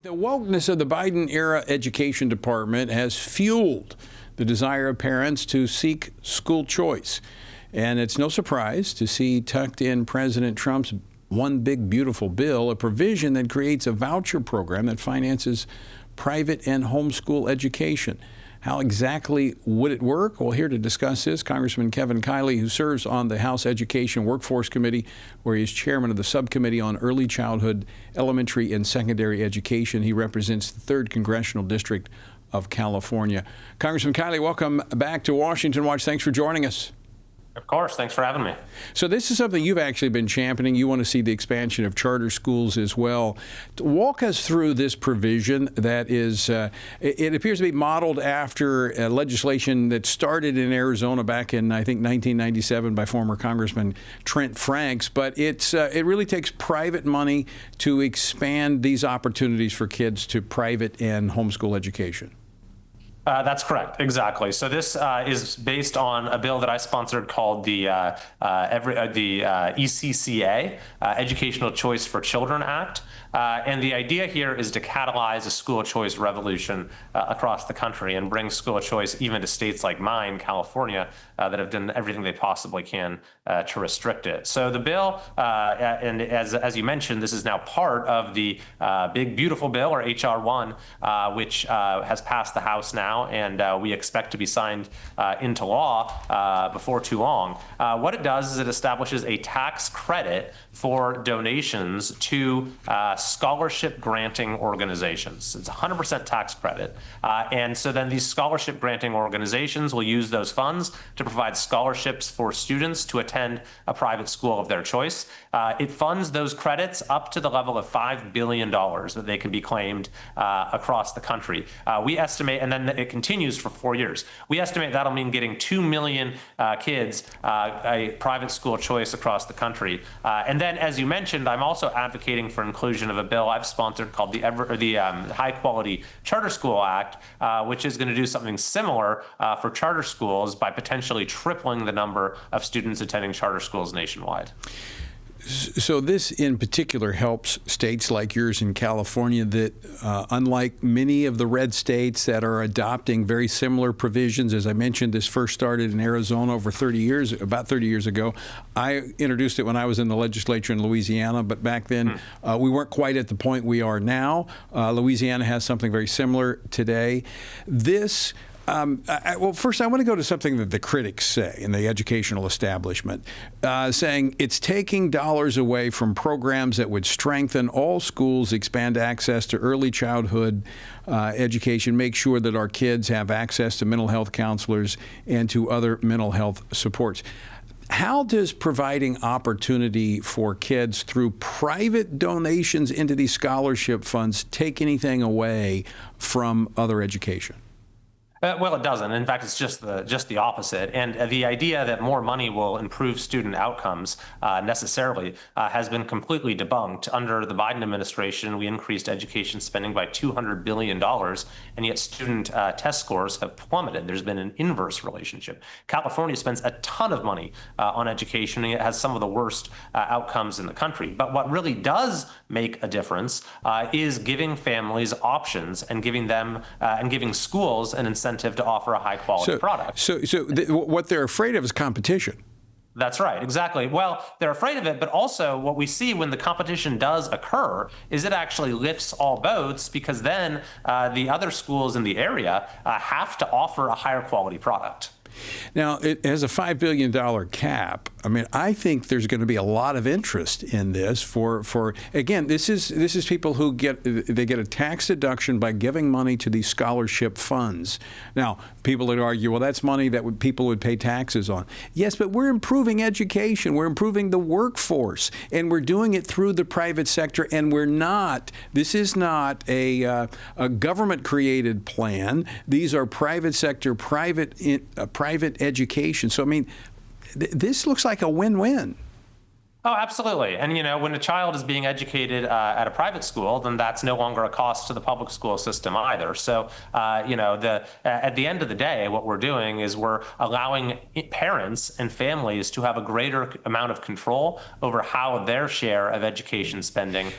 The wokeness of the Biden-era education department has fueled the desire of parents to seek school choice. And it's no surprise to see tucked in President Trump's One Big Beautiful Bill, a provision that creates a voucher program that finances private and homeschool education. How exactly would it work? Well, here to discuss this, Congressman Kevin Kiley, who serves on the House Education Workforce Committee, where he is chairman of the subcommittee on early childhood, elementary, and secondary education. He represents the 3rd Congressional District of California. Congressman Kiley, welcome back to Washington Watch. Thanks for joining us. Of course. Thanks for having me. So this is something you've actually been championing. You want to see the expansion of charter schools as well. Walk us through this provision that is, it appears to be modeled after legislation that started in Arizona back in, I think, 1997 by former Congressman Trent Franks. But it really takes private money to expand these opportunities for kids to private and homeschool education. That's correct. Exactly. So this is based on a bill that I sponsored called the ECCA, Educational Choice for Children Act. And the idea here is to catalyze a school choice revolution across the country and bring school choice even to states like mine, California, that have done everything they possibly can to restrict it. So the bill, and as you mentioned, this is now part of the Big Beautiful Bill, or H.R. 1, which has passed the House now, and we expect to be signed into law before too long. What it does is it establishes a tax credit for donations to scholarship granting organizations. It's 100% tax credit. And so then these scholarship granting organizations will use those funds to provide scholarships for students to attend a private school of their choice. It funds those credits up to the level of $5 billion that they can be claimed across the country. We estimate, and then it continues for 4 years. We estimate that'll mean getting 2 million kids a private school choice across the country. And then, as you mentioned, I'm also advocating for inclusion of a bill I've sponsored called the High Quality Charter School Act, which is going to do something similar for charter schools by potentially tripling the number of students attending charter schools nationwide. So this in particular helps states like yours in California that, unlike many of the red states that are adopting very similar provisions, as I mentioned, this first started in Arizona about 30 years ago. I introduced it when I was in the legislature in Louisiana, but back then we weren't quite at the point we are now. Louisiana has something very similar today. This well, first, I want to go to something that the critics say in the educational establishment, saying it's taking dollars away from programs that would strengthen all schools, expand access to early childhood education, make sure that our kids have access to mental health counselors and to other mental health supports. How does providing opportunity for kids through private donations into these scholarship funds take anything away from other education? Well, it doesn't. In fact, it's just the opposite. And the idea that more money will improve student outcomes necessarily has been completely debunked. Under the Biden administration, we increased education spending by $200 billion, and yet student test scores have plummeted. There's been an inverse relationship. California spends a ton of money on education, and it has some of the worst outcomes in the country. But what really does make a difference is giving families options and giving schools an incentive to offer a high-quality product. So what they're afraid of is competition. That's right, exactly. Well, they're afraid of it, but also what we see when the competition does occur is it actually lifts all boats, because then the other schools in the area have to offer a higher quality product. Now, it has a $5 billion cap. I mean, I think there's going to be a lot of interest in this for again, this is people who get a tax deduction by giving money to these scholarship funds. Now, people would argue, well, that's money that people would pay taxes on. Yes, but we're improving education, we're improving the workforce, and we're doing it through the private sector, and this is not a government-created plan. These are private sector, private education. So, I mean, this looks like a win-win. Oh, absolutely. And, when a child is being educated at a private school, then that's no longer a cost to the public school system either. So, at the end of the day, what we're doing is we're allowing parents and families to have a greater amount of control over how their share of education spending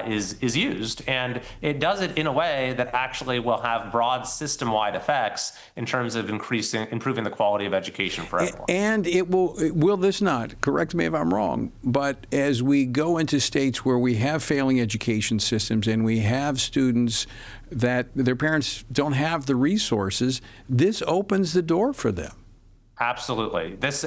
is used. And it does it in a way that actually will have broad system-wide effects in terms of improving the quality of education for everyone. And will this not, correct me if I'm wrong, but as we go into states where we have failing education systems and we have students that their parents don't have the resources, this opens the door for them. Absolutely. This,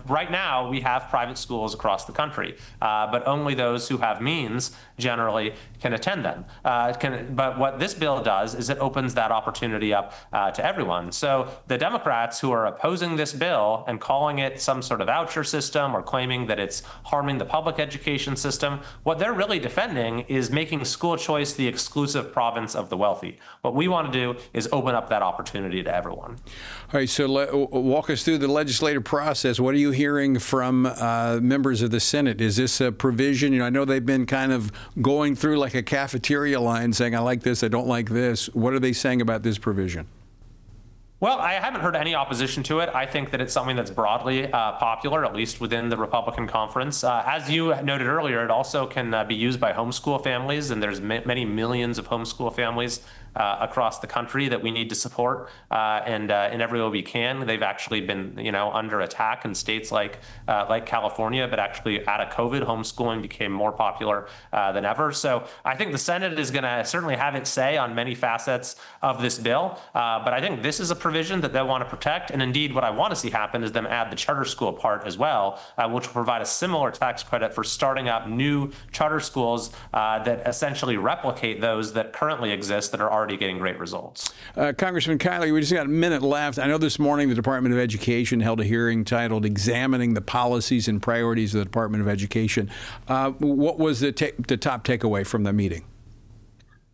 right now we have private schools across the country, but only those who have means generally can attend them. But what this bill does is it opens that opportunity up to everyone. So the Democrats who are opposing this bill and calling it some sort of voucher system or claiming that it's harming the public education system, what they're really defending is making school choice the exclusive province of the wealthy. What we want to do is open up that opportunity to everyone. All right, so walk us through the legislative process. What are you hearing from members of the Senate? Is this a provision? I know they've been kind of going through like a cafeteria line saying, I like this, I don't like this. What are they saying about this provision? Well, I haven't heard any opposition to it. I think that it's something that's broadly popular, at least within the Republican conference. As you noted earlier, it also can be used by homeschool families, and there's many millions of homeschool families across the country that we need to support, and in every way we can. They've actually been, under attack in states like California, but actually out of COVID, homeschooling became more popular than ever. So I think the Senate is going to certainly have its say on many facets of this bill, but I think this is a provision that they'll want to protect. And indeed, what I want to see happen is them add the charter school part as well, which will provide a similar tax credit for starting up new charter schools that essentially replicate those that currently exist that are already getting great results. Congressman Kiley, we just got a minute left. I know this morning the Department of Education held a hearing titled Examining the Policies and Priorities of the Department of Education. What was the top takeaway from the meeting?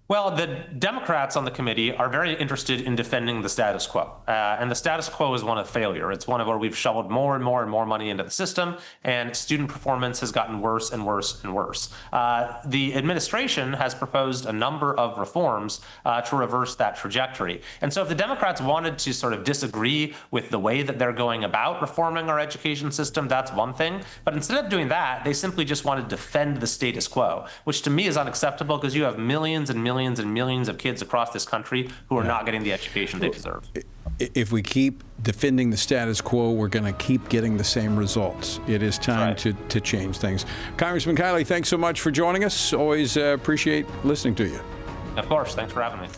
Well, the Democrats on the committee are very interested in defending the status quo. And the status quo is one of failure. It's one of where we've shoveled more and more and more money into the system, and student performance has gotten worse and worse and worse. The administration has proposed a number of reforms to reverse that trajectory. And so if the Democrats wanted to sort of disagree with the way that they're going about reforming our education system, that's one thing. But instead of doing that, they simply just want to defend the status quo, which to me is unacceptable because you have millions and millions and millions of kids across this country who are not getting the education they deserve. If we keep defending the status quo, we're going to keep getting the same results. It is time to change things. Congressman Kiley, thanks so much for joining us. Always appreciate listening to you. Of course. Thanks for having me.